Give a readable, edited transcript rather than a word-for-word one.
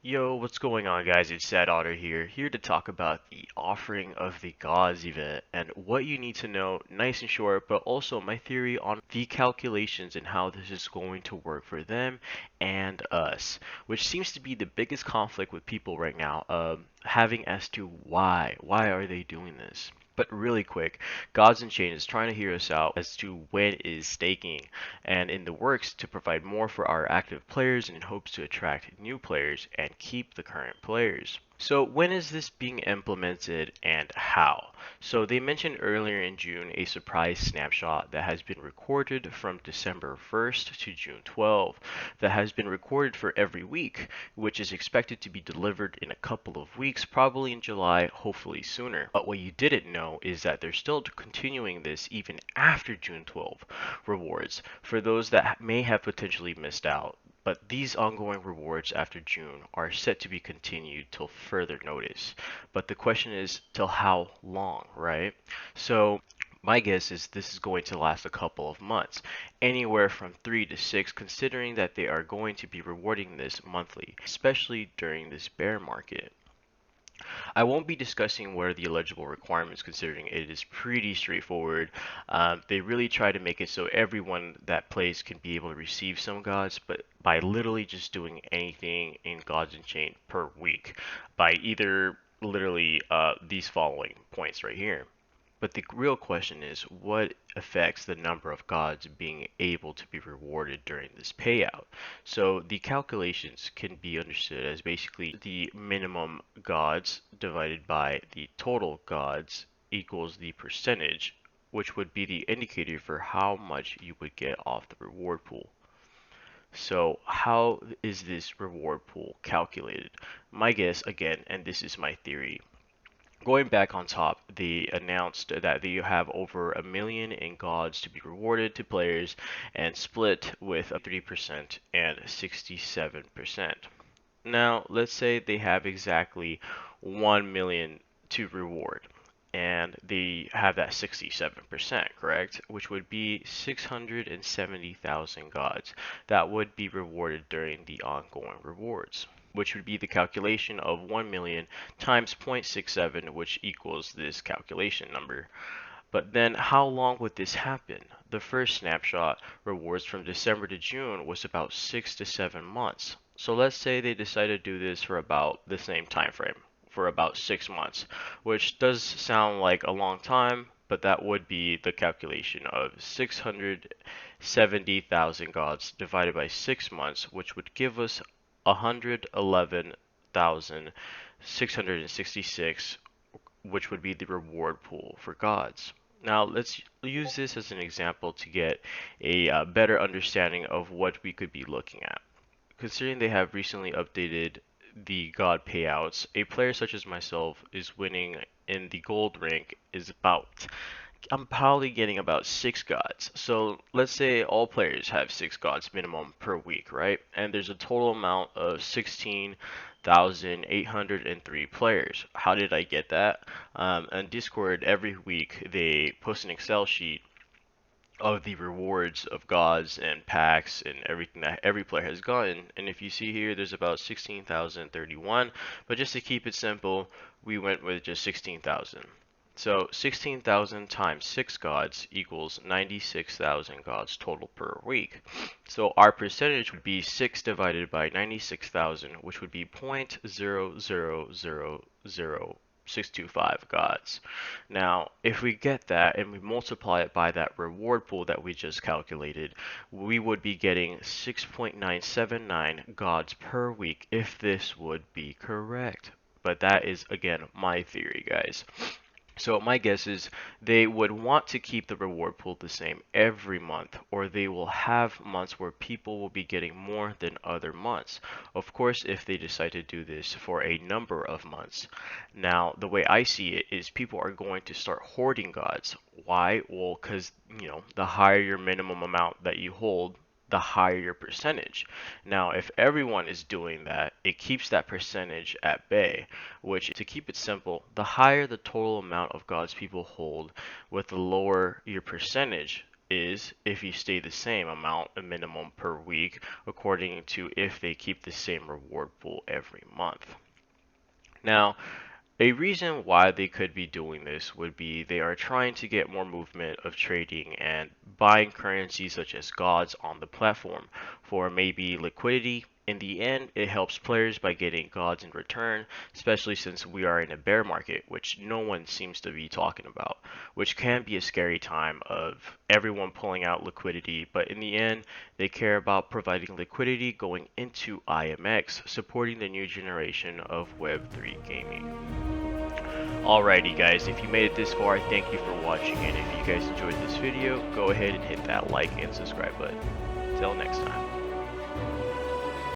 Yo, what's going on, guys? It's Sad Otter here to talk about the offering of the gods event and what you need to know, nice and short, but also my theory on the calculations and how this is going to work for them and us, which seems to be the biggest conflict with people right now, having as to why are they doing this? But really quick, Gods Unchained is trying to hear us out as to when is staking and in the works to provide more for our active players and in hopes to attract new players and keep the current players. So when is this being implemented and how? So they mentioned earlier in June a surprise snapshot that has been recorded from December 1st to June 12th that has been recorded for every week, which is expected to be delivered in a couple of weeks, probably in July, hopefully sooner. But what you didn't know is that they're still continuing this even after June 12th rewards for those that may have potentially missed out. But these ongoing rewards after June are set to be continued till further notice. But the question is, till how long, right? So my guess is this is going to last a couple of months, anywhere from 3 to 6, considering that they are going to be rewarding this monthly, especially during this bear market. I won't be discussing what are the eligible requirements considering it is pretty straightforward. They really try to make it so everyone that plays can be able to receive some gods, but by literally just doing anything in Gods Unchained per week by either literally these following points right here. But the real question is, what affects the number of gods being able to be rewarded during this payout? So the calculations can be understood as basically the minimum gods divided by the total gods equals the percentage, which would be the indicator for how much you would get off the reward pool. So how is this reward pool calculated? My guess, again, and this is my theory, going back on top, they announced that they have over 1 million in gods to be rewarded to players and split with a 30% and 67%. Now, let's say they have exactly 1 million to reward and they have that 67%, correct? Which would be 670,000 gods that would be rewarded during the ongoing rewards, which would be the calculation of 1 million times 0.67, which equals this calculation number. But then how long would this happen? The first snapshot rewards from December to June was about 6 to 7 months. So let's say they decide to do this for about the same time frame, for about 6 months, which does sound like a long time, but that would be the calculation of 670,000 gods divided by 6 months, which would give us 111,666, which would be the reward pool for gods. Now, let's use this as an example to get a better understanding of what we could be looking at. Considering they have recently updated the god payouts, a player such as myself is winning in the gold rank is about, I'm probably getting about 6 gods. So let's say all players have 6 gods minimum per week, right? And there's a total amount of 16,803 players. How did I get that? On Discord, every week they post an Excel sheet of the rewards of gods and packs and everything that every player has gotten. And if you see here, there's about 16,031. But just to keep it simple, we went with just 16,000. So 16,000 times 6 gods equals 96,000 gods total per week. So our percentage would be 6 divided by 96,000, which would be 0.0000625 gods. Now, if we get that and we multiply it by that reward pool that we just calculated, we would be getting 6.979 gods per week if this would be correct. But that is, again, my theory, guys. So my guess is they would want to keep the reward pool the same every month, or they will have months where people will be getting more than other months. Of course, if they decide to do this for a number of months. Now, the way I see it is people are going to start hoarding gods. Why? Well, because, the higher your minimum amount that you hold, the higher your percentage. Now, if everyone is doing that, it keeps that percentage at bay, which, to keep it simple, the higher the total amount of gods people hold with the lower your percentage, is if you stay the same amount, a minimum per week, according to if they keep the same reward pool every month. Now, a reason why they could be doing this would be they are trying to get more movement of trading and buying currencies such as gods on the platform for maybe liquidity. In the end, it helps players by getting gods in return, especially since we are in a bear market, which no one seems to be talking about, which can be a scary time of everyone pulling out liquidity, but in the end, they care about providing liquidity going into IMX, supporting the new generation of Web3 gaming. Alrighty guys, if you made it this far, thank you for watching, and if you guys enjoyed this video, go ahead and hit that like and subscribe button. Till next time.